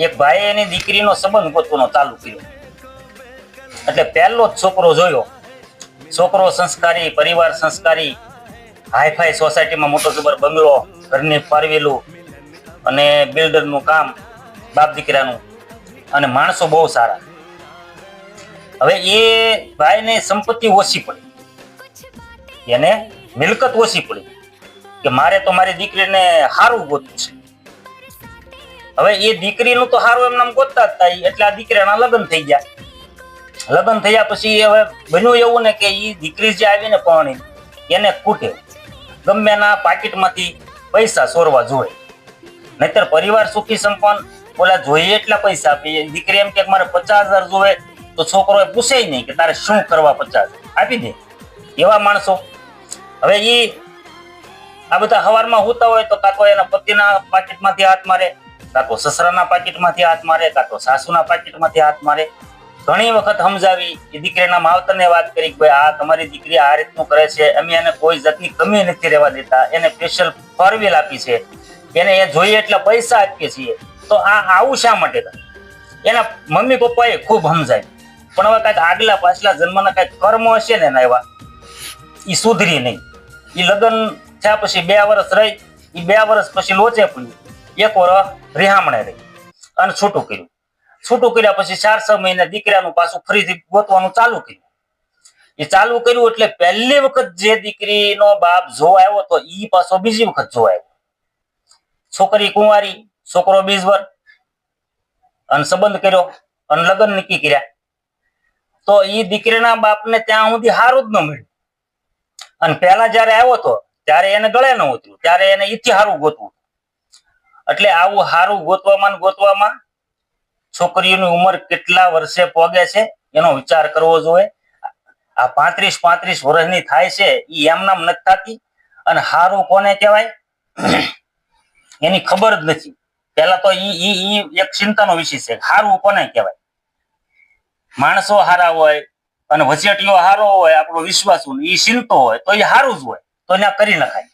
એક ભાઈએ એની દીકરીનો સંબંધ ગોતવાનો ચાલુ કર્યો. એટલે પહેલો જ છોકરો જોયો. છોકરો સંસ્કારી, પરિવાર સંસ્કારી, હાઈફાઈ સોસાયટીમાં મોટો જબર બંગલો, ઘરની ફારવેલું અને બિલ્ડરનું કામ, બાપ દીકરાનું, અને માણસો બહુ સારા. હવે એ ભાઈને સંપત્તિ ઓછી પડી, એને મિલકત ઓછી પડી કે મારે તો મારી દીકરીને સારું ગોતવું છે. હવે એ દીકરીનું તો સારું એમ નામ ગોતતા જ થાય એટલે આ દીકરાના લગ્ન થઈ ગયા. લગ્ન થયા પછી હવે બન્યું એવું ને કે એ દીકરી જે આવીને પરણી એને કૂટે, ગમે એના પાકીટમાંથી પૈસા ચોરવા જોઈએ. નહીતર પરિવાર સુખી સંપન્ન, ઓલા જોઈએ એટલા પૈસા આપી. દીકરી એમ કે મારે 50,000 જોવે તો છોકરો પૂછે નહીં કે તારે શું કરવા 50,000 આપી દે. એવા માણસો. હવે એ આ બધા હવારમાં હોતા હોય તો કાં તો એના પતિના પાકીટમાંથી હાથ મારે, કાં તો સસરાના પાકીટમાંથી હાથ મારે, કાં તો સાસુના પાકીટમાંથી હાથ મારે. ઘણી વખત સમજાવી, એ દીકરીના માવતરને વાત કરી કે ભાઈ આ તમારી દીકરી આ રીતનું કરે છે, અમે એને કોઈ જાતની કમી નથી રહેવા દેતા, એને સ્પેશિયલ ફોરવ્હીલ આપી છે, એને એ જોઈએ એટલા પૈસા આપીએ છીએ, તો આ આવું શા માટે કરે? એના મમ્મી પપ્પાએ ખૂબ સમજાય, પણ હવે કાંઈક આગલા પાછલા જન્મના કાંઈક કર્મ હશે ને એના એવા, એ સુધરી નહીં. એ લગ્ન થયા પછી 2 વર્ષ રહી, એ 2 વર્ષ પછી લોચે પડ્યું, 1 વર્ષ રિહામણે રહી અને છૂટું કર્યું. છૂટું કર્યા પછી 4-6 મહિને દીકરાનું પાછું ફરીથી ગોતવાનું ચાલુ કર્યું. એ ચાલુ કર્યું એટલે પહેલી વખત જે દીકરીનો બાપ જોવા આવ્યો તો એ પાછો બીજી વખત જોવા આવ્યો. છોકરી કુંવારી, છોકરો 20 વર્ષ, અને સંબંધ કર્યો અને લગ્ન નક્કી કર્યા. તો એ દીકરીના બાપને ત્યાં સુધી સારું જ ન મળ્યું. અને પહેલા જયારે આવ્યો હતો ત્યારે એને ગળે ન ઉતર્યું, ત્યારે એને ઈથી સારું ગોતવું. એટલે આવું સારું ગોતવામાં છોકરીઓની ઉંમર કેટલા વર્ષે પોગે છે એનો વિચાર કરવો જોઈએ. આ 35 વર્ષની થાય છે એ એમનામ નથી થતી. અને સારું કોને કહેવાય એની ખબર જ નથી. પેલા તો ઈ એક ચિંતાનો વિષય છે, સારું કોને કહેવાય. માણસો સારા હોય અને વચેટીઓ સારો હોય, આપણો વિશ્વાસ એ ચિંતો હોય તો એ સારું જ હોય, તો એને કરી નખાય.